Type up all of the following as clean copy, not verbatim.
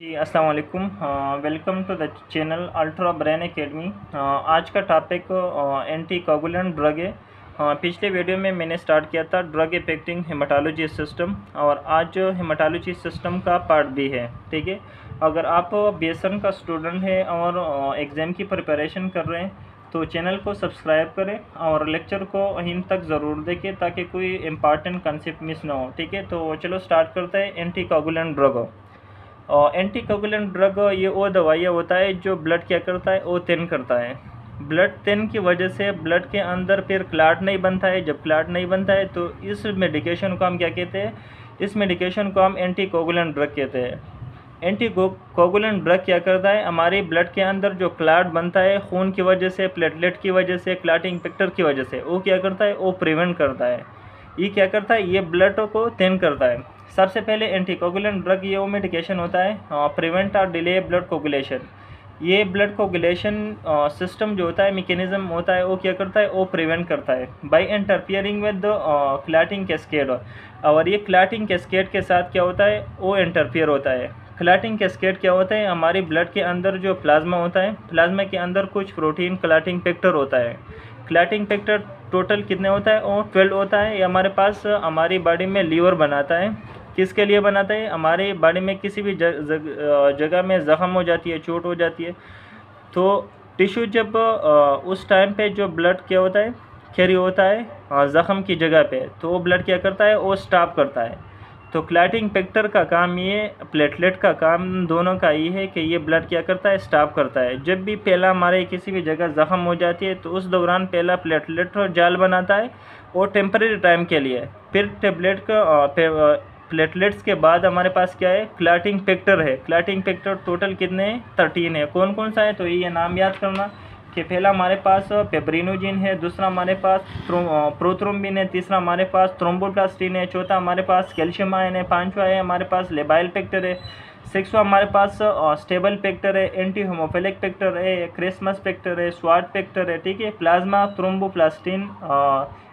जी अस्सलाम वालेकुम। Welcome to the channel Ultra Brain Academy. आज का टॉपिक एंटी कोगुलेंट ड्रग है। पिछले वीडियो में मैंने स्टार्ट किया था ड्रग इफेक्टिंग हेमाटोलॉजी सिस्टम, और आज हेमाटोलॉजी सिस्टम का पार्ट भी है। ठीक है, अगर आप BSN का स्टूडेंट है और एग्ज़ाम की प्रिपरेशन कर रहे हैं तो चैनल को सब्सक्राइब करें और लेक्चर को अंत तक ज़रूर देखें ताकि कोई इम्पॉर्टेंट कंसेप्ट मिस ना हो। ठीक है, तो चलो स्टार्ट करते हैं। एंटी कोगुलेंट ड्रग और एंटी कोगुलेंट ड्रग ये वो दवाइयाँ होता है जो ब्लड क्या करता है, वो थिन करता है। ब्लड थिन की वजह से ब्लड के अंदर फिर क्लाट नहीं बनता है। जब क्लाट नहीं बनता है तो इस मेडिकेशन को हम क्या कहते हैं, इस मेडिकेशन को हम एंटी कोगुलेंट ड्रग कहते हैं। एंटी कोगुलेंट ड्रग क्या करता है, हमारी ब्लड के अंदर जो क्लाट बनता है खून की वजह से, प्लेटलेट की वजह से, क्लाटिंग फैक्टर की वजह से, वो क्या करता है, वो प्रिवेंट करता है। ये क्या करता है, ये ब्लड को थिन करता है। सबसे पहले एंटीकोगुलेंट ड्रग ये वो मेडिकेशन होता है प्रिवेंट और डिले ब्लड कोगुलेशन। ये ब्लड कोगुलेशन सिस्टम जो होता है, मैकेनिज्म होता है, वो क्या करता है, वो प्रिवेंट करता है by interfering with clotting cascade. और ये क्लॉटिंग कैस्केड के साथ क्या होता है, वो इंटरफियर होता है। क्लॉटिंग कैस्केड क्या होता है, हमारी ब्लड के अंदर जो प्लाज्मा होता है, प्लाज्मा के अंदर कुछ प्रोटीन क्लॉटिंग फैक्टर होता है। क्लॉटिंग फैक्टर टोटल कितने होता है, वो 12 होता है। ये हमारे पास हमारी बॉडी में लीवर बनाता है। किसके लिए बनाता है, हमारी बॉडी में किसी भी जगह में ज़ख़म हो जाती है, चोट हो जाती है, तो टिश्यू जब उस टाइम पे जो ब्लड क्या होता है, कैरी होता है ज़ख़म की जगह पे, तो वो ब्लड क्या करता है, वो स्टॉप करता है। तो क्लॉटिंग फैक्टर का काम ये, प्लेटलेट का काम, दोनों का ये है कि ये ब्लड क्या करता है, स्टॉप करता है। जब भी पहला हमारे किसी भी जगह ज़ख़म हो जाती है तो उस दौरान पहला प्लेटलेट जाल बनाता है, वो टेम्परेरी टाइम के लिए। फिर टेबलेट का प्लेटलेट्स के बाद हमारे पास क्या है, क्लॉटिंग फैक्टर है। क्लॉटिंग फैक्टर टोटल कितने हैं, 13 है। कौन कौन सा है, तो ये नाम याद करना कि पहला हमारे पास फेब्रिनोजिन है, दूसरा हमारे पास प्रोथ्रोम्बिन है, तीसरा हमारे पास थ्रोम्बोप्लास्टिन है, चौथा हमारे पास कैल्शियम आयन है, पांचवा है हमारे पास लेबाइल फैक्टर है, सिक्सवा हमारे पास स्टेबल फैक्टर है, एंटी होमोफिलिक फैक्टर है, क्रिसमस फैक्टर है, स्वाट फैक्टर है। ठीक है, प्लाज्मा थ्रोम्बोप्लास्टिन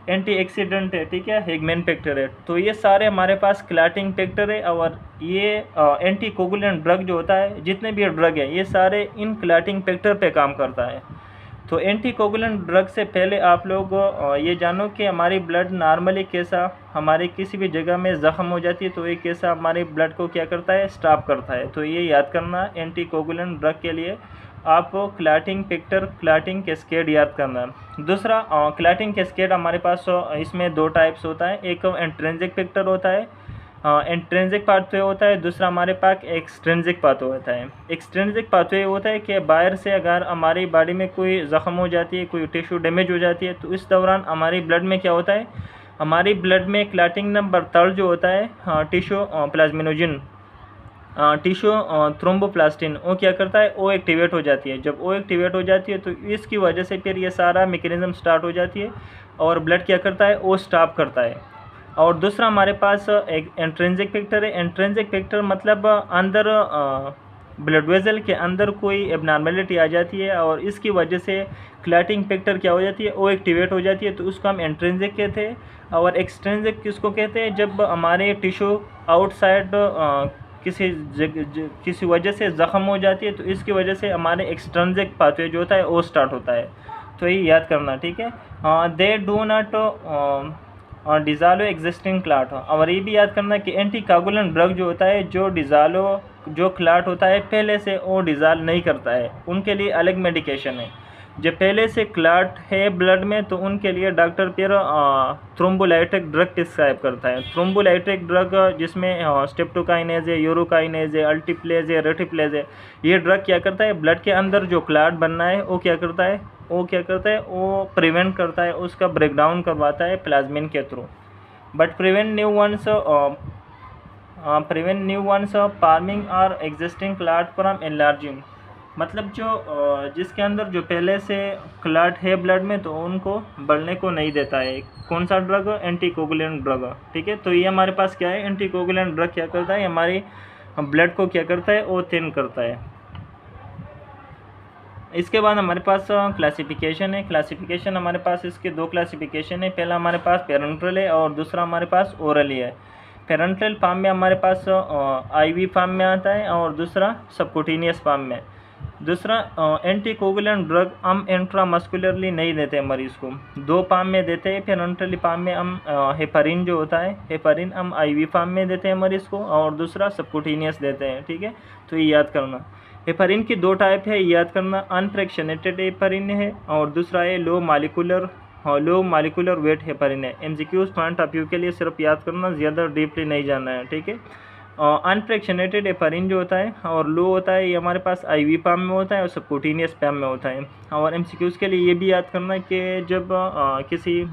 एंटीऑक्सीडेंट है। ठीक है, हिगमैन फैक्टर है। तो ये सारे हमारे पास क्लॉटिंग फैक्टर है। और ये एंटी कोगुलेंट ड्रग जो होता है, जितने भी ड्रग है, ये सारे इन क्लॉटिंग फैक्टर पे काम करता है। तो एंटी कोगुलेंट ड्रग से पहले आप लोग ये जानो कि हमारी ब्लड नॉर्मली कैसा, हमारे किसी भी जगह में ज़ख़म हो जाती है तो ये कैसा हमारे ब्लड को क्या करता है, स्टॉप करता है। तो ये याद करना, एंटी कोगुलेंट ड्रग के लिए आपको क्लॉटिंग फैक्टर, क्लॉटिंग कैस्केड याद करना। दूसरा, क्लॉटिंग कैस्केड हमारे पास इसमें दो टाइप्स होता है। एक इंट्रिंसिक फैक्टर होता है, इंट्रिंसिक पाथवे होता है। दूसरा हमारे पास एक्सट्रिंसिक पाथवे होता है। एक्सट्रिंसिक पाथवे होता है कि बाहर से अगर हमारी बॉडी में कोई ज़ख़म हो जाती है, कोई टिश्यू डैमेज हो जाती है, तो इस दौरान हमारी ब्लड में क्या होता है, हमारी ब्लड में क्लॉटिंग नंबर 3 जो होता है टिश्यू प्लाज्मिनोजिन, टिश्यू थ्रोम्बोप्लास्टिन, वो क्या करता है, वो एक्टिवेट हो जाती है। जब वो एक्टिवेट हो जाती है तो इसकी वजह से फिर ये सारा मैकेनिज्म स्टार्ट हो जाती है और ब्लड क्या करता है, वो स्टॉप करता है। और दूसरा हमारे पास एक इंट्रिंसिक फैक्टर है। इंट्रिंसिक फैक्टर मतलब अंदर ब्लड वेजल के अंदर कोई एबनॉर्मेलिटी आ जाती है और इसकी वजह से क्लॉटिंग फैक्टर क्या हो जाती है, वो एक्टिवेट हो जाती है, तो उसको हम इंट्रिंसिक कहते हैं। और एक्सट्रिंसिक किसको कहते हैं, जब हमारे टिश्यू आउटसाइड किसी वजह से ज़ख़म हो जाती है, तो इसकी वजह से हमारे एक्सट्रिंसिक पाथवे जो होता है वो स्टार्ट होता है। तो ये याद करना, ठीक है। They do not dissolve existing clot. और ये भी याद करना कि एंटी कोगुलेंट ड्रग जो होता है, जो क्लाट होता है पहले से वो डिज़ाल्व नहीं करता है, उनके लिए अलग मेडिकेशन है। जब पहले से क्लाट है ब्लड में तो उनके लिए डॉक्टर फिर थ्रोम्बोलाइटिक ड्रग प्रिस्क्राइब करता है। थ्रोम्बोलाइटिक ड्रग जिसमें स्ट्रेप्टोकाइनेज है, यूरोकाइनेज है, अल्टीप्लेज है, रेटिप्लेज है, ये ड्रग क्या करता है, ब्लड के अंदर जो क्लाट बनना है वो क्या करता है, वो प्रिवेंट करता है, उसका ब्रेकडाउन करवाता है प्लाज्मिन के through. But prevent new ones farming और एग्जिस्टिंग क्लाट फ्रॉम एनलार्जिंग। मतलब जो जिसके अंदर जो पहले से क्लाट है ब्लड में, तो उनको बढ़ने को नहीं देता है। कौन सा ड्रग, एंटी कोगुलेंट ड्रग। ठीक है, तो ये हमारे पास क्या है, एंटी कोगुलेंट ड्रग क्या करता है, हमारी ब्लड को क्या करता है, वो थिन करता है। इसके बाद हमारे पास क्लासिफिकेशन है। क्लासिफिकेशन हमारे पास इसके दो क्लासिफिकेशन है। पहला हमारे पास पेरेंटल है और दूसरा हमारे पास ओरली है। पेरेंट्रल फॉर्म में हमारे पास IV फॉर्म में आता है और दूसरा सबकुटेनियस फॉर्म में। दूसरा एंटीकोगुलेंट ड्रग हम इंट्रामस्कुलरली नहीं देते हैं मरीज़ को, 2 फॉर्म में देते हैं। पेरेंट्रल फॉर्म में हम हेपारिन जो होता है, हेपारिन हम IV फॉर्म में देते हैं मरीज़ को और दूसरा सबकुटेनियस देते हैं, ठीक है। तो ये याद करना। हेपारिन की 2 टाइप है, याद करना। अनफ्रैक्शनेटेड हेपारिन है और दूसरा है लो मालिकुलर वेट हेपारिन है। MCQs पॉइंट ऑफ व्यू के लिए सिर्फ याद करना, ज़्यादा डीपली नहीं जानना है, ठीक है। अनफ्रैक्शनेटेड हेपारिन जो होता है और लो होता है, ये हमारे पास IV फॉर्म में होता है और सबकुटेनियस फॉर्म में होता है। और MCQs के लिए ये भी याद करना कि जब किसी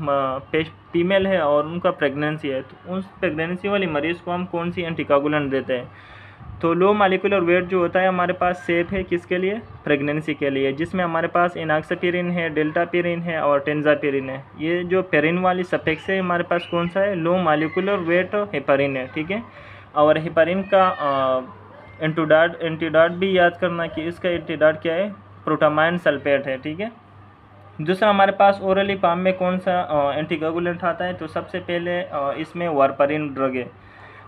फीमेल है और उनका प्रेगनेंसी है तो उस प्रेगनेंसी वाली मरीज़ को हम कौन सी एंटीकोगुलेंट देते हैं। तो लो मालिकुलर वेट जो होता है हमारे पास सेफ है किसके लिए, प्रेगनेंसी के लिए, जिसमें हमारे पास इनॉक्सापिरिन है, डेल्टापिरिन है और टेंजापिरिन है। ये जो पेरिन वाली सफिक्स है हमारे पास कौन सा है, लो मालिकुलर वेट हेपारिन है, ठीक है। और हेपारिन का एंटीडॉट भी याद करना कि इसका एंटीडॉट क्या है, प्रोटामाइन सल्फेट है, ठीक है। दूसरा हमारे पास ओरली फॉर्म में कौन सा एंटीकोगुलेंट आता है, तो सबसे पहले इसमें वारफारिन ड्रग है।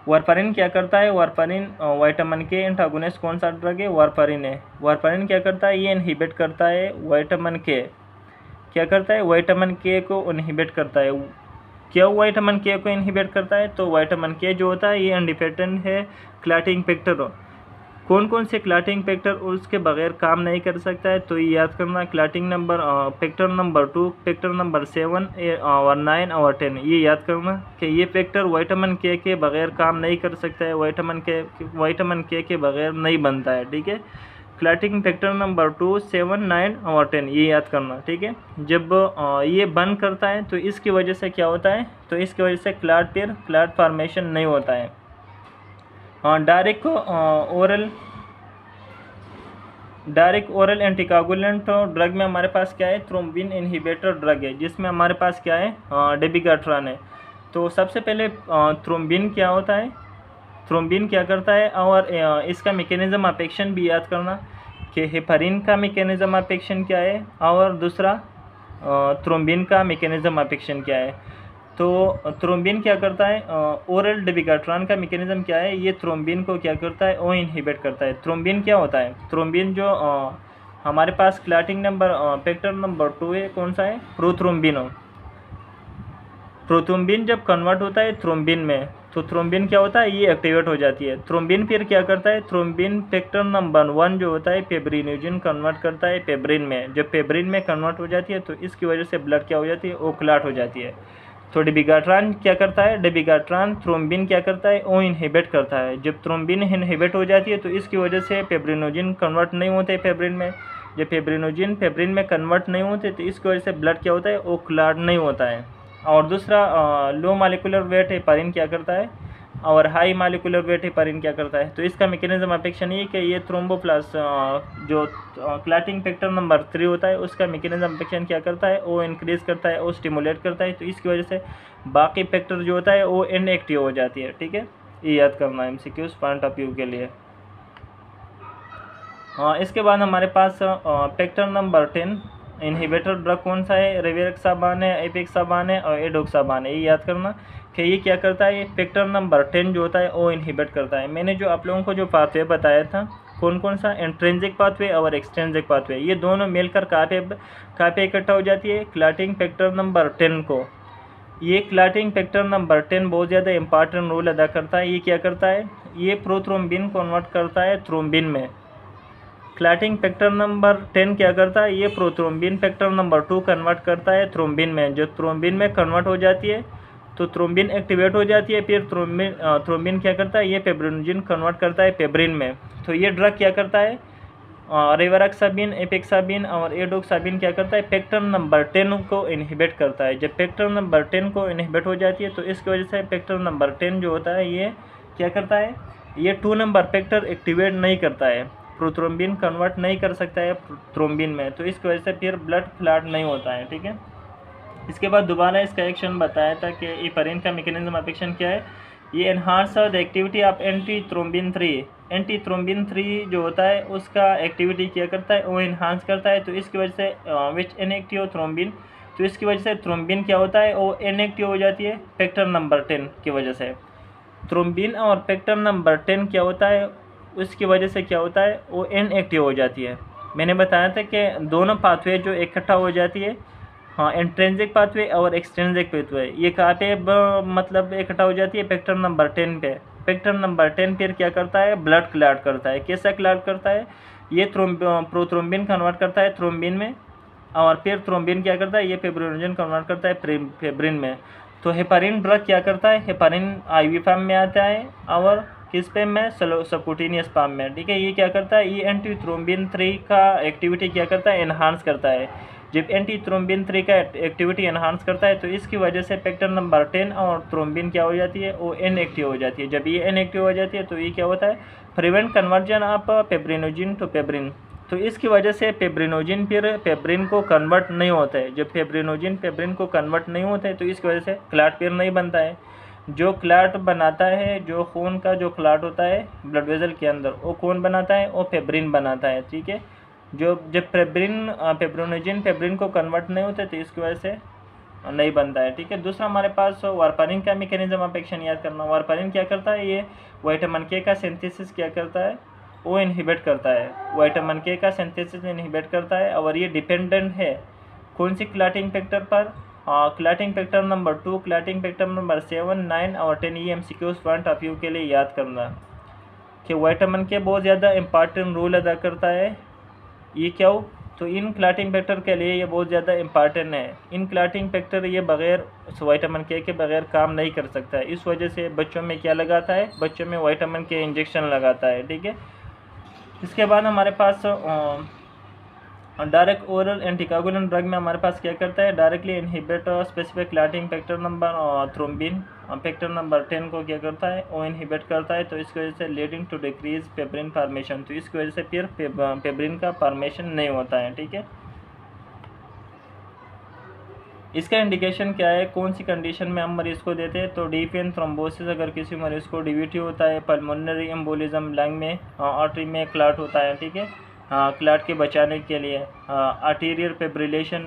वारफारिन क्या करता है, वारफारिन विटामिन के एंटागोनिस्ट कौन सा ड्रग है, वारफारिन है। वारफारिन क्या करता है, ये इनहिबिट करता है विटामिन के, क्या करता है, विटामिन के को इनहिबिट करता है। क्या विटामिन के को इनहिबिट करता है, तो विटामिन के जो होता है ये इंडिपेंडेंट है क्लॉटिंग फैक्टर। कौन कौन से क्लॉटिंग फैक्टर उसके बगैर काम नहीं कर सकता है, तो ये याद करना। Clotting number factor number 2, factor number 7 और 9 और 10, ये याद करना कि ये फैक्टर विटामिन के बगैर काम नहीं कर सकता है, विटामिन के बगैर नहीं बनता है, ठीक है। क्लॉटिंग फैक्टर नंबर 2, 7, 9 और 10, ये याद करना, ठीक है। जब ये बंद करता है तो इसकी वजह से क्या होता है, तो इसकी वजह से क्लॉट फॉर्मेशन नहीं होता है। डायरेक्ट ओरल एंटीकोगुलेंट ड्रग में हमारे पास क्या है, थ्रोम्बिन इनहिबिटर ड्रग है, जिसमें हमारे पास क्या है, डेबिगाट्रान है। तो सबसे पहले थ्रोम्बिन क्या होता है, थ्रोम्बिन क्या करता है और इसका मैकेनिज्म ऑफ एक्शन भी याद करना कि हेपारिन का मैकेनिज्म ऑफ एक्शन क्या है और दूसरा थ्रोम्बिन का मैकेनिज्म ऑफ एक्शन क्या है। तो थ्रोम्बिन क्या करता है, ओरल डेबिगाट्रान का मैकेनिज्म क्या है, ये थ्रोम्बिन को क्या करता है, ओ इनहिबिट करता है। थ्रोम्बिन क्या होता है, थ्रोम्बिन जो हमारे पास क्लॉटिंग नंबर फैक्टर नंबर 2 है, कौन सा है, प्रोथ्रोम्बिन। प्रोथ्रोम्बिन जब कन्वर्ट होता है थ्रोम्बिन में, तो थ्रोम्बिन क्या होता है, ये एक्टिवेट हो जाती है। थ्रोम्बिन फिर क्या करता है, थ्रोम्बिन फैक्टर नंबर 1 जो होता है फेब्रिनोजन कन्वर्ट करता है फेब्रिन में। जब फेब्रिन में कन्वर्ट हो जाती है तो इसकी वजह से ब्लड क्या हो जाती है, ओ क्लॉट हो जाती है। तो डेबिगाट्रान क्या करता है, डेबिगाट्रान थ्रोम्बिन क्या करता है, ओ इनहिबिट करता है। जब थ्रोम्बिन इनहिबिट हो जाती है तो इसकी वजह से फेब्रिनोजन कन्वर्ट नहीं होते फेब्रिन में। जब फेब्रिनोजन फेब्रिन में कन्वर्ट नहीं होते तो इसकी वजह से ब्लड क्या होता है, ओ क्लॉट नहीं होता है। और दूसरा लो मालिकुलर वेट हेपारिन क्या करता है और हाई मालिकुलर वेट हेपारिन क्या करता है। तो इसका मैकेनिज्म ऑफ एक्शन ये कि ये थ्रोम्बोप्लास्ट जो क्लॉटिंग फैक्टर नंबर 3 होता है उसका मैकेनिज्म ऑफ एक्शन क्या करता है, वो इंक्रीज करता है, वो स्टिमुलेट करता है। तो इसकी वजह से बाकी फैक्टर जो होता है वो इनएक्टिव हो जाती है, ठीक है। ये याद करना है MCQs पॉइंट ऑफ व्यू के लिए। इसके बाद हमारे पास फैक्टर नंबर 10 इनहिबिटर ड्रग कौन सा है, रिवेरोक्साबान है, एपेक्साबान है और एडोक्साबान है। ये याद करना कि ये क्या करता है, ये फैक्टर नंबर 10 जो होता है वो इनहिबिट करता है। मैंने जो आप लोगों को जो पाथवे बताया था, कौन कौन सा, इंट्रिंसिक पाथवे और एक्सट्रिंसिक पाथवे, ये दोनों मिलकर कहाँ पे इकट्ठा हो जाती है, क्लॉटिंग फैक्टर नंबर 10 को। ये क्लॉटिंग फैक्टर नंबर 10 बहुत ज़्यादा इंपॉर्टेंट रोल अदा करता है। ये क्या करता है, ये प्रोथ्रोम्बिन कन्वर्ट करता है थ्रोम्बिन में। क्लॉटिंग फैक्टर नंबर 10 क्या करता है, ये प्रोथ्रोम्बिन फैक्टर नंबर 2 कन्वर्ट करता है थ्रोम्बिन में। जो थ्रोम्बिन में कन्वर्ट हो जाती है तो थ्रोम्बिन एक्टिवेट हो जाती है। फिर थ्रोम्बिन क्या करता है, ये फेब्रिनोजन कन्वर्ट करता है फेब्रिन में। तो ये ड्रग क्या करता है, रिवेरोक्साबिन, एपेक्साबिन और एडोक्साबिन क्या करता है, फैक्टर नंबर 10 को इनहिबिट करता है। जब फैक्टर नंबर 10 को इनहिबिट हो जाती है तो इसकी वजह से फैक्टर नंबर 10 जो होता है ये क्या करता है, ये 2 नंबर फैक्टर एक्टिवेट नहीं करता है, प्रोथ्रोम्बिन कन्वर्ट नहीं कर सकता है थ्रोम्बिन में। तो इसकी वजह से फिर ब्लड क्लॉट नहीं होता है, ठीक है। इसके बाद दोबारा इसका एक्शन बताया था कि हेपारिन का मैकेनिज्म ऑफ एक्शन क्या है, ये enhance the activity of anti thrombin 3। Anti thrombin 3 जो होता है उसका एक्टिविटी क्या करता है, वो एनहांस करता है। तो इसकी वजह से विच इनएक्टिव थ्रोम्बिन, तो इसकी वजह से थ्रोम्बिन क्या होता है, वो इनएक्टिव हो जाती है फैक्टर नंबर 10 की वजह से। थ्रोम्बिन और फैक्टर नंबर 10 क्या होता है, उसकी वजह से क्या होता है, वो इनएक्टिव हो जाती है। मैंने बताया था कि दोनों पाथवे जो इकट्ठा हो जाती है, हाँ, इंट्रिंसिक पाथवे और एक्सट्रिंसिक पाथवे, ये कहाँ पे मतलब इकट्ठा हो जाती है, फैक्टर नंबर 10 पे। फैक्टर नंबर 10 फिर क्या करता है, ब्लड क्लॉट करता है। कैसा क्लॉट करता है, ये प्रोथ्रोम्बिन कन्वर्ट करता है थ्रोम्बिन में, और फिर थ्रोम्बिन क्या करता है, ये फिब्रिनोजन कन्वर्ट करता है फेब्रिन में। तो हेपारिन ड्रग क्या करता है, हेपारिन आईवी फॉर्म में आता है और किस पे में, सबक्यूटेनियस फॉर्म में, ठीक है। ये क्या करता है, ये एंटी थ्रोम्बिन 3 का एक्टिविटी क्या करता है, एनहांस करता है। जब एंटी थ्रोम्बिन 3 का एक्टिविटी एनहांस करता है तो इसकी वजह से फैक्टर नंबर 10 और थ्रोम्बिन क्या हो जाती है, वो इनएक्टिव हो जाती है। जब ये इनएक्टिव हो जाती है तो ये क्या होता है, prevent conversion of fibrinogen to fibrin. तो इसकी वजह से फेब्रिनोजिन फिर फेब्रिन को कन्वर्ट नहीं होता है। जब फेब्रिनोजिन फेब्रिन को कन्वर्ट नहीं होता है तो इसकी वजह से क्लॉट फिर नहीं बनता है। जो क्लॉट बनाता है, जो खून का जो क्लॉट होता है ब्लड वेजल के अंदर, वो कौन बनाता है, वो फेब्रिन बनाता है, ठीक है। जब फेब्रिनोजिन फेब्रिन को कन्वर्ट नहीं होता है तो इसकी वजह से नहीं बनता है, ठीक है। दूसरा हमारे पास वार्फारिन का मैकेनिज्म ऑफ एक्शन याद करना। वार्फारिन क्या करता है, ये विटामिन के का सिंथेसिस क्या करता है, वो इनहिबिट करता है। विटामिन के का सिंथेसिस इनहिबिट करता है और ये डिपेंडेंट है कौन सी क्लॉटिंग फैक्टर पर, clotting factor number 2, clotting factor number 7, 9 और 10। ये MCQs पॉइंट ऑफ व्यू के लिए याद करना कि विटामिन के बहुत ज़्यादा इंपॉर्टेंट रोल अदा करता है। ये क्या हो, तो इन क्लॉटिंग फैक्टर के लिए ये बहुत ज़्यादा इंपॉर्टेंट है। इन क्लॉटिंग फैक्टर ये बगैर विटामिन के बगैर काम नहीं कर सकता है। इस वजह से बच्चों में क्या लगाता है, बच्चों में विटामिन के इंजेक्शन लगाता है, ठीक है। इसके बाद हमारे पास डायरेक्ट ओरल एंटीकोगुलेंट ड्रग में हमारे पास क्या करता है, directly inhibit specific clotting factor number thrombin factor number 10 को क्या करता है, वो इनहिबिट करता है। तो इसकी वजह से leading to decrease fibrin formation, तो इसकी वजह से फिर फेब्रिन का फॉर्मेशन नहीं होता है, ठीक है। इसका इंडिकेशन क्या है, कौन सी कंडीशन में हम मरीज़ को देते हैं, तो डीप वेन थ्रोम्बोसिस, अगर किसी मरीज़ को डीवीटी होता है, पल्मोनरी एम्बोलिज्म, लंग में आर्टरी में क्लॉट होता है, ठीक है, क्लॉट के बचाने के लिए, आर्टीरियल फिब्रिलेशन,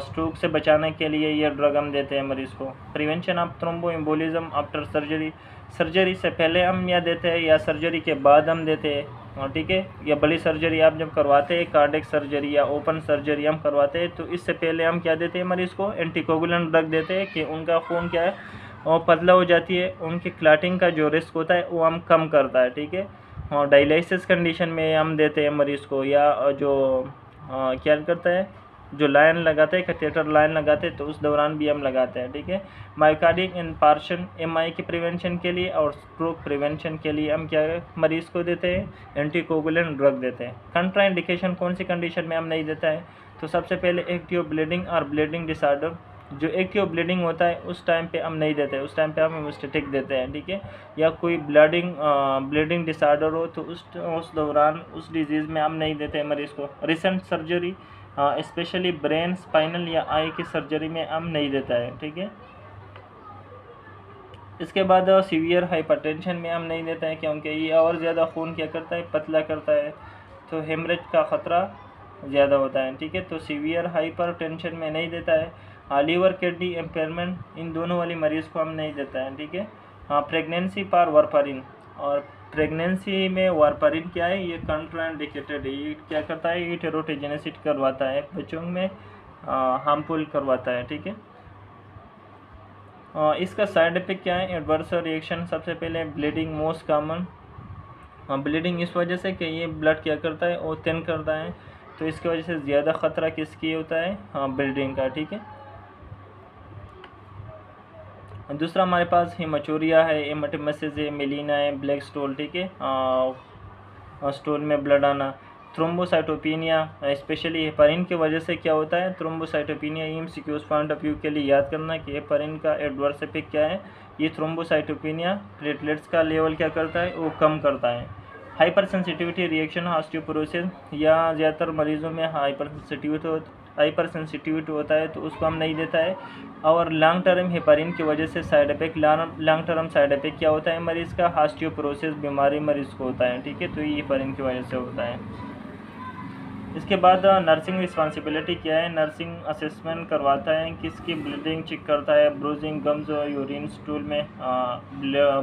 स्ट्रोक से बचाने के लिए ये ड्रग हम देते हैं मरीज़ को। Prevention of thrombo embolism after surgery, surgery से पहले हम या देते हैं या सर्जरी के बाद हम देते हैं, ठीक है। या बड़ी सर्जरी आप जब करवाते हैं, कार्डियक सर्जरी या ओपन सर्जरी हम करवाते हैं, तो इससे पहले हम क्या देते हैं मरीज़ को, एंटीकोगुलेंट ड्रग देते हैं कि उनका खून क्या है, और पतला हो जाती है, उनकी क्लॉटिंग का जो रिस्क होता है वो हम कम करता है, ठीक है। और डायलिसिस कंडीशन में हम देते हैं मरीज़ को, या जो क्या करता है, जो लाइन लगाते हैं, कैथेटर लाइन लगाते हैं, तो उस दौरान भी हम लगाते हैं, ठीक है। मायोकार्डिक इन्फार्क्शन MI के प्रिवेंशन के लिए और स्ट्रोक प्रिवेंशन के लिए हम क्या मरीज़ को देते हैं, एंटीकोगुलेंट ड्रग देते हैं। कंट्राइंडिकेशन कौन सी कंडीशन में हम नहीं देता है, तो सबसे पहले एक्टिव ब्लीडिंग और ब्लीडिंग डिसऑर्डर। जो एक्टिव ब्लीडिंग होता है उस टाइम पे हम नहीं देते, उस टाइम पे हम हेमोस्टेटिक देते हैं, ठीक है। या कोई ब्लीडिंग डिसऑर्डर हो तो उस दौरान उस डिजीज़ में हम नहीं देते मरीज़ को। Recent surgery specially brain, spinal या आई की सर्जरी में हम नहीं देता है, ठीक है। इसके बाद सीवियर हाइपरटेंशन में हम नहीं देता है, क्योंकि ये और ज़्यादा खून क्या करता है, पतला करता है, तो हेमरेज का ख़तरा ज़्यादा होता है, ठीक है। तो सीवियर हाइपरटेंशन में नहीं देता है। लीवर किडनी एम्पेयरमेंट, इन दोनों वाली मरीज़ को हम नहीं देता है, ठीक है। प्रेगनेंसी पर वार्फारिन, और प्रेगनेंसी में वार्फारिन क्या है, ये कंट्राइंडिकेटेड है। ये क्या करता है, ये टेरोटोजेनेसिटी करवाता है, बच्चों में हार्मफुल करवाता है, ठीक है। इसका साइड इफेक्ट क्या है, एडवर्स रिएक्शन, सबसे पहले ब्लीडिंग मोस्ट कॉमन। ब्लीडिंग इस वजह से कि ये ब्लड क्या करता है, वो थिन करता है, तो इसकी वजह से ज़्यादा ख़तरा किसकी होता है, ब्लीडिंग का, ठीक है। दूसरा हमारे पास हिमोचूरिया है, हेमाटोमेसिस है, मेलिना है, ब्लैक स्टोल, ठीक है, स्टोल में ब्लड आना। थ्रोम्बोसाइटोपिनिया, स्पेशली हेपारिन की वजह से क्या होता है, thrombocytopenia. MCQs point of view के लिए याद करना कि हेपारिन का एडवर्स इफेक्ट क्या है, ये थ्रोम्बोसाइटोपिनिया प्लेटलेट्स का लेवल क्या करता है, वो कम करता है। हाइपर सेंसिटिविटी रिएक्शन ऑस्टियोपोरोसिस, या ज़्यादातर मरीज़ों में हाइपर सेंसिटिविटी होता है, तो उसको हम नहीं देता है। और लॉन्ग टर्म हेपारिन की वजह से side effect, long term side effect क्या होता है मरीज़ का, ऑस्टियोपोरोसिस बीमारी मरीज़ को होता है, ठीक है। तो ये हेपारिन की वजह से होता है। इसके बाद नर्सिंग रिस्पॉन्सिबिलिटी क्या है। नर्सिंग असेसमेंट करवाता है, किसकी ब्लडिंग चेक करता है, ब्रूजिंग, गम्स और यूरिन स्टूल में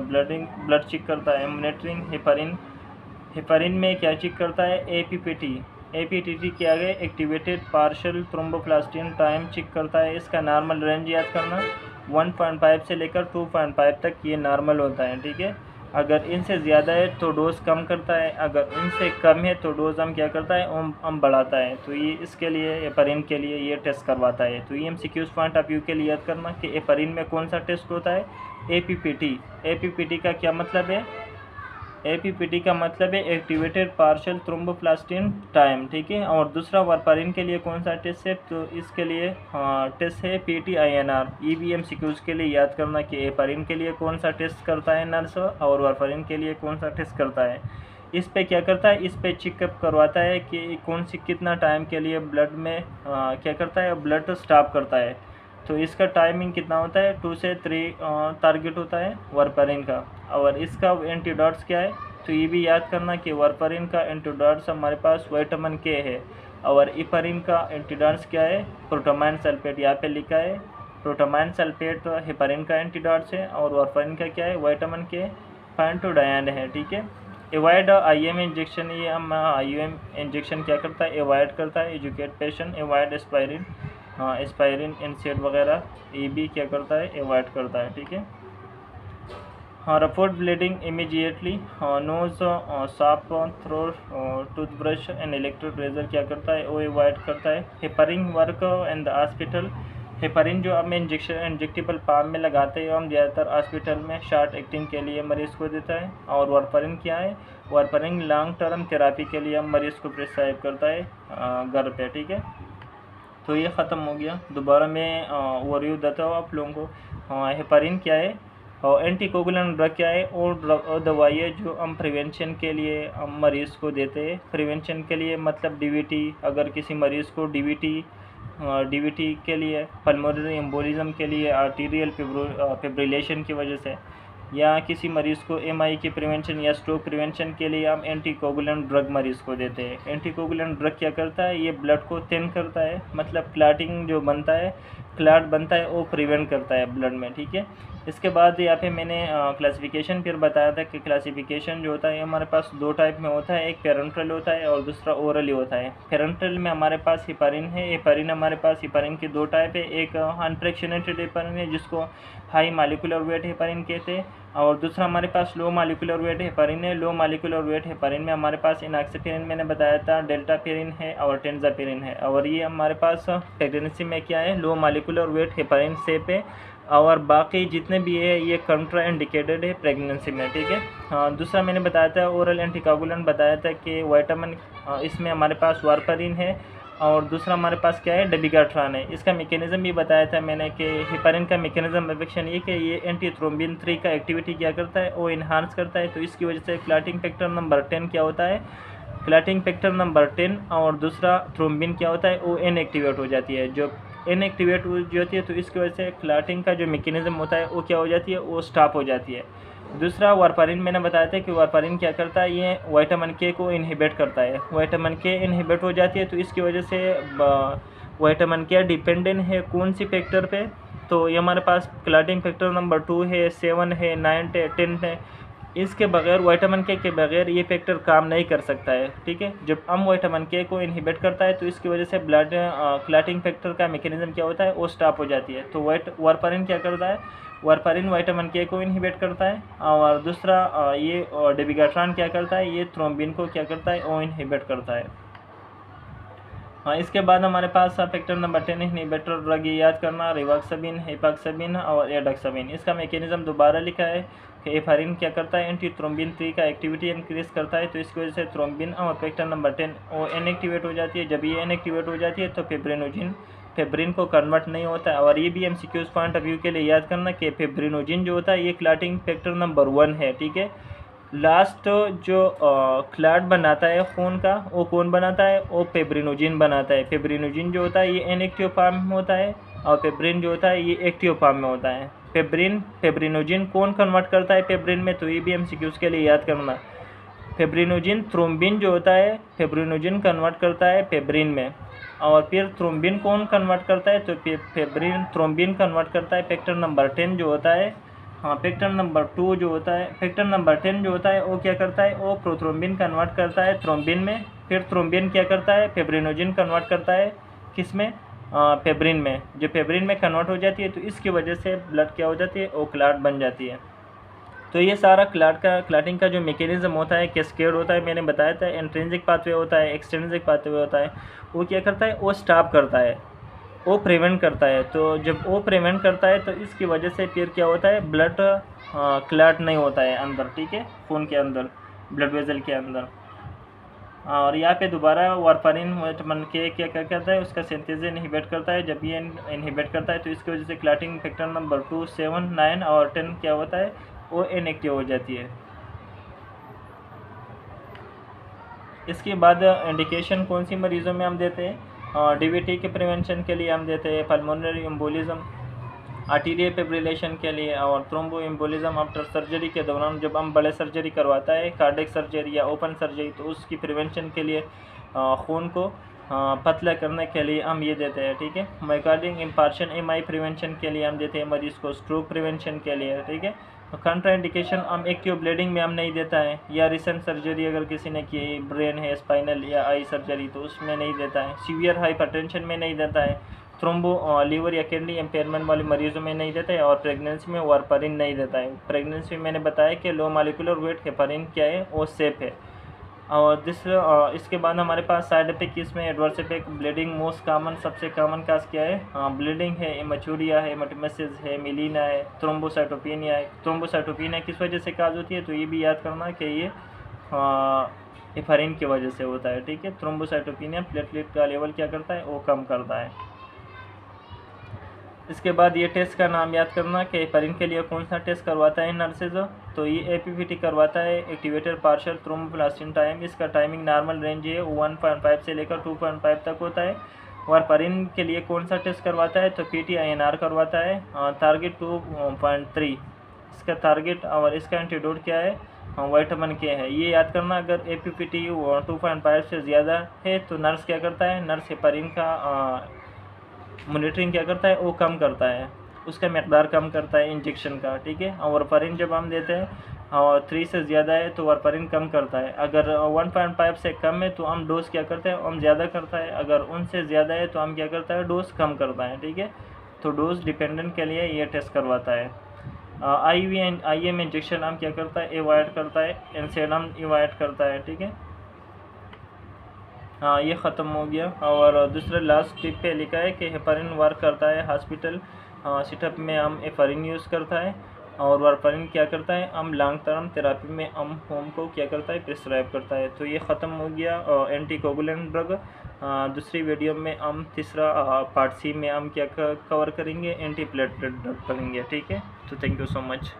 ब्लड चेक करता है। मॉनिटरिंग हेपारिन में क्या चेक करता है, एपीपीटी क्या है, activated partial thromboplastin time check करता है। इसका नॉर्मल रेंज याद करना 1.5 से लेकर 2.5 तक ये नॉर्मल होता है, ठीक है। अगर इनसे ज़्यादा है तो डोज कम करता है, अगर इनसे कम है तो डोज हम क्या करता है, हम बढ़ाता है। तो ये इसके लिए हेपारिन के लिए ये टेस्ट करवाता है। तो ये MCQs पॉइंट ऑफ व्यू के लिए याद करना कि हेपारिन में कौन सा टेस्ट होता है, एपीपीटी का क्या मतलब है, एपीपीटी का मतलब है एक्टिवेटेड पार्शियल थ्रोम्बोप्लास्टिन टाइम, ठीक है। और दूसरा वारफारिन के लिए कौन सा टेस्ट है, तो इसके लिए टेस्ट है PTINR। EVMCQs के लिए याद करना कि हेपारिन के लिए कौन सा टेस्ट करता है नर्स और वारफारिन के लिए कौन सा टेस्ट करता है। इस पे क्या करता है, इस पे चेकअप करवाता है कि कौन सी कितना टाइम के लिए ब्लड में क्या करता है, ब्लड स्टॉप करता है। तो इसका टाइमिंग कितना होता है, 2 से 3 टारगेट होता है वारफारिन का। और इसका एंटीडोट्स क्या है, तो ये भी याद करना कि वारफारिन का एंटीडोट्स हमारे पास विटामिन K है और हेपारिन का एंटीडोट्स क्या है, प्रोटामाइन सल्फेट। यहाँ पे लिखा है प्रोटामाइन सल्फेट हेपारिन का एंटीडोट्स है और वारफारिन का क्या है, विटामिन K पैंटोडायन है, ठीक है। एवॉइड IM इंजेक्शन, ये हम IM इंजेक्शन क्या करता है, एवॉइड करता है। Educate patient, avoid aspirin, aspirin NSAID वगैरह ये भी क्या करता है, एवॉइड करता है, ठीक है। रिपोर्ट ब्लीडिंग इमीडिएटली, नोज, साफ throat, toothbrush and electric razor क्या करता है, वो एवॉइड करता है। Heparin work in the hospital, heparin जो हम इंजेक्टेबल पाम में लगाते हैं, हम ज़्यादातर हॉस्पिटल में शॉर्ट एक्टिंग के लिए मरीज़ को देता है। और वारफारिन क्या है, वारफारिन लॉन्ग टर्म थेरापी के लिए हम मरीज़ को प्रिस्क्राइब करता है घर पे, ठीक है। तो ये ख़त्म हो गया। दोबारा मैं ओवरव्यू देता हूँ आप लोगों को। हेपारिन क्या है और एंटीकोगुलेंट ड्रग क्या है, और दवाइयाँ जो हम प्रिवेंशन के लिए हम मरीज़ को देते हैं। प्रिवेंशन के लिए मतलब DVT, अगर किसी मरीज़ को DVT के लिए, पल्मोनरी एम्बोलिज्म के लिए, आर्टीरियल फिब्रिलेशन की वजह से, या किसी मरीज़ को MI की प्रिवेंशन या स्ट्रोक प्रिवेंशन के लिए हम एंटीकोगुलेंट ड्रग मरीज़ को देते हैं। एंटीकोगुलेंट ड्रग क्या करता है, ये ब्लड को थिन करता है, मतलब क्लॉटिंग जो बनता है, क्लॉट बनता है, वो प्रिवेंट करता है ब्लड में, ठीक है। इसके बाद यहाँ पे मैंने क्लासिफिकेशन फिर बताया था कि क्लासिफिकेशन जो होता है हमारे पास 2 टाइप में होता है, एक पेरेंट्रल होता है और दूसरा ओरली होता है। पेरेंट्रल में हमारे पास हेपारिन है, हेपारिन हमारे पास हेपारिन की 2 टाइप है, एक अनफ्रैक्शनेटेड हेपारिन है जिसको हाई मॉलिक्यूलर वेट हेपारिन कहते हैं, और दूसरा हमारे पास लो मॉलिक्यूलर वेट हेपारिन है। लो मॉलिक्यूलर वेट हेपारिन में हमारे पास इनॉक्सिपेरिन मैंने बताया था, डेल्टापेरिन है और टेंजापेरिन है। और ये हमारे पास प्रेगनेंसी में क्या है, लो मॉलिक्यूलर वेट हेपारिन सेप है, और बाकी जितने भी है ये कंट्रा इंडिकेटेड है प्रेगनेंसी में, ठीक है। हाँ, दूसरा मैंने बताया था ओरल एंटीकोगुलेंट बताया था कि विटामिन, इसमें हमारे पास वारफारिन है और दूसरा हमारे पास क्या है, डेबिगाट्रान है। इसका मैकेनिज्म भी बताया था मैंने कि हेपारिन का मैकेनिज्म ऑफ एक्शन ये कि ये एंटी थ्रोम्बिन 3 का एक्टिविटी क्या करता है, वो इन्हांस करता है। तो इसकी वजह से क्लॉटिंग फैक्टर नंबर 10 क्या होता है, क्लॉटिंग फैक्टर नंबर 10, और दूसरा थ्रोम्बिन क्या होता है, वो इनएक्टिवेट हो जाती है। जो इनएक्टिवेट हो जाती है तो इसकी वजह से क्लॉटिंग का जो मैकेनिज्म होता है वो क्या हो जाती है, वो स्टॉप हो जाती है। दूसरा वारफारिन मैंने बताया था कि वारफारिन क्या करता है, ये विटामिन K को इनहिबिट करता है। विटामिन K इनहिबिट हो जाती है तो इसकी वजह से विटामिन K डिपेंडेंट है कौन सी फैक्टर पे, तो ये हमारे पास क्लॉटिंग फैक्टर नंबर 2 है, 7 है, 9 है, 10 है। इसके बगैर विटामिन K के बगैर ये फैक्टर काम नहीं कर सकता है, ठीक है। जब हम विटामिन K को इनहिबिट करता है तो इसकी वजह से ब्लड क्लॉटिंग फैक्टर का मैकेनिज्म क्या होता है, वो स्टॉप हो जाती है। तो वारफारिन क्या करता है, वारफारिन विटामिन K को इनहिबिट करता है, और दूसरा ये डेबिगाट्रान क्या करता है, ये थ्रोम्बिन को क्या करता है, वो इनहिबिट करता है। हाँ, इसके बाद हमारे पास फैक्टर नंबर 10 इनहिबिटर ड्रग याद करना, रिवाक्साबिन, हेपाक्साबिन और एडाक्साबिन। इसका मैकेनिज्म दोबारा लिखा है कि हेपारिन क्या करता है, एंटी थ्रोम्बिन 3 का एक्टिविटी इंक्रीज करता है, तो इसकी वजह से थ्रोम्बिन और फैक्टर नंबर 10 वो इनएक्टिवेट हो जाती है। जब ये इनएक्टिवेट हो जाती है तो फेब्रिन को कन्वर्ट नहीं होता है। और ये भी MCQs पॉइंट ऑफ व्यू के लिए याद करना कि फेब्रिनोजिन जो होता है ये क्लॉटिंग फैक्टर नंबर 1 है, ठीक है। लास्ट जो क्लॉट बनाता है खून का, वो कौन बनाता है, वो फेब्रिनोजिन बनाता है। फेब्रिनोजिन जो होता है ये इनएक्टिव फॉर्म में होता है और फेब्रिन जो होता है ये एक्टिव फॉर्म में होता है। फेब्रिनोजिन कौन कन्वर्ट करता है फेब्रिन में, तो ये भी MCQs के लिए याद करना। फेब्रिनोजिन थ्रोम्बिन जो होता है, फेब्रिनोजिन कन्वर्ट करता है फेब्रिन में, और फिर थ्रोम्बिन कौन कन्वर्ट करता है, तो फेब्रिन थ्रोम्बिन कन्वर्ट करता है फैक्टर नंबर 10 जो होता है, हाँ फैक्टर नंबर 2 जो होता है, फैक्टर नंबर 10 जो होता है वो क्या करता है, वो प्रोथ्रोम्बिन कन्वर्ट करता है थ्रोम्बिन में, फिर थ्रोम्बिन क्या करता है, फेब्रिनोजिन कन्वर्ट करता है किस में, फेब्रिन में। जो फेब्रिन में कन्वर्ट हो जाती है तो इसकी वजह से ब्लड क्या हो जाती है, वो क्लाट बन जाती है। तो ये सारा क्लाटिंग का जो मैकेनिज्म होता है, कैस्केड होता है, मैंने बताया था, इंट्रिंसिक पाथवे होता है, एक्सट्रिंसिक पाथवे होता है। वो क्या करता है, वो स्टॉप करता है, वो प्रिवेंट करता है। तो जब वो प्रिवेंट करता है तो इसकी वजह से फिर क्या होता है, ब्लड क्लॉट नहीं होता है अंदर, ठीक है, खून के अंदर, ब्लड वेजल के अंदर। और यहाँ पे दोबारा वारफारिन विटामिन के क्या क्या करता है, उसका सिंथेसिस इनहिबिट करता है। जब ये इनहिबिट करता है तो इसकी वजह से क्लॉटिंग फैक्टर नंबर 2, 7, 9 और 10 क्या होता है, वो इनएक्टिव हो जाती है। इसके बाद इंडिकेशन कौन सी मरीज़ों में हम देते हैं, डीवीटी के प्रिवेंशन के लिए हम देते हैं, पल्मोनरी एम्बोलिज्म, आर्टीरियल फिब्रिलेशन के लिए, और थ्रोम्बो एम्बोलिज्म आफ्टर सर्जरी के दौरान जब हम बड़े सर्जरी करवाता है, कार्डियक सर्जरी या ओपन सर्जरी, तो उसकी प्रिवेंशन के लिए खून को पतला करने के लिए हम ये देते हैं, ठीक है। मायोकार्डियल इंफार्क्शन एमआई प्रिवेंशन के लिए हम देते हैं मरीज़ को, स्ट्रोक प्रिवेंशन के लिए, ठीक है। कंट्राइंडिकेशन हम एक्टिव ब्लीडिंग में हम नहीं देता है, या रिसेंट सर्जरी अगर किसी ने की, ब्रेन है, स्पाइनल या आई सर्जरी, तो उसमें नहीं देता है। सीवियर हाइपरटेंशन में नहीं देता है, थ्रोम्बो लीवर या किडनी एम्पेयरमेंट वाले मरीजों में नहीं देता है, और प्रेगनेंसी में वारफारिन नहीं देता है। प्रेगनेंसी में मैंने बताया कि लो मॉलिक्यूलर वेट हेपारिन क्या है, वो सेफ है। और दूसरा इसके बाद हमारे पास साइड इफेक्ट इसमें adverse effect, bleeding most common, सबसे कॉमन काज क्या है, ब्लीडिंग है, इमेचूरिया है, हेमाटोमेसिस है, मिलीना है, थ्रोम्बोसाइटोपिनिया है। थ्रोम्बोसाइटोपिनिया किस वजह से काज होती है, तो ये भी याद करना कि ये हेपारिन की वजह से होता है, ठीक है। थ्रोम्बोसाइटोपिनिया प्लेटलेट का लेवल क्या करता है, वो कम करता है। इसके बाद ये टेस्ट का नाम याद करना कि हेपारिन के लिए कौन सा टेस्ट करवाता है नर्सेज, तो ये एपीपीटी करवाता है, एक्टिवेटेड पार्शियल थ्रोम्बोप्लास्टिन टाइम। इसका टाइमिंग नॉर्मल रेंज है 1.5 से लेकर 2.5 तक होता है। वारफारिन के लिए कौन सा टेस्ट करवाता है, तो PTINR करवाता है, टारगेट 2.3 इसका टारगेट, और इसका एंटीडोट क्या है, विटामिन के है। ये याद करना, अगर एपीपीटी 2.5 से ज़्यादा है तो नर्स क्या करता है, नर्स हेपारिन का मॉनिटरिंग क्या करता है, वो कम करता है, उसका मकदार कम करता है इंजेक्शन का, ठीक है। और वारफारिन जब हम देते हैं और 3 से ज़्यादा है तो वारफारिन कम करता है। अगर 1.5 से कम है तो हम डोज क्या करते हैं, हम ज़्यादा करता है। अगर उनसे ज़्यादा है तो हम क्या करता है, डोज कम करता है, ठीक है। तो डोज डिपेंडेंट के लिए ये टेस्ट करवाता है। IM इंजेक्शन हम क्या करता है, अवॉइड करता है, NSAID हम अवॉइड करता है, ठीक है। हाँ, ये ख़त्म हो गया। और दूसरा लास्ट टिप पे लिखा है कि हेपारिन वर्क करता है हॉस्पिटल सेटअप में, हम हेपारिन यूज़ करता है, और वारफारिन क्या करता है, हम लॉन्ग टर्म थेरापी में हम होम को क्या करता है, प्रिस्क्राइब करता है। तो ये ख़त्म हो गया एंटीकोगुलेंट ड्रग। दूसरी वीडियो में हम तीसरा पार्ट C में हम क्या कवर करेंगे, एंटी प्लेटलेट ड्रग करेंगे, ठीक है। तो थैंक यू सो मच।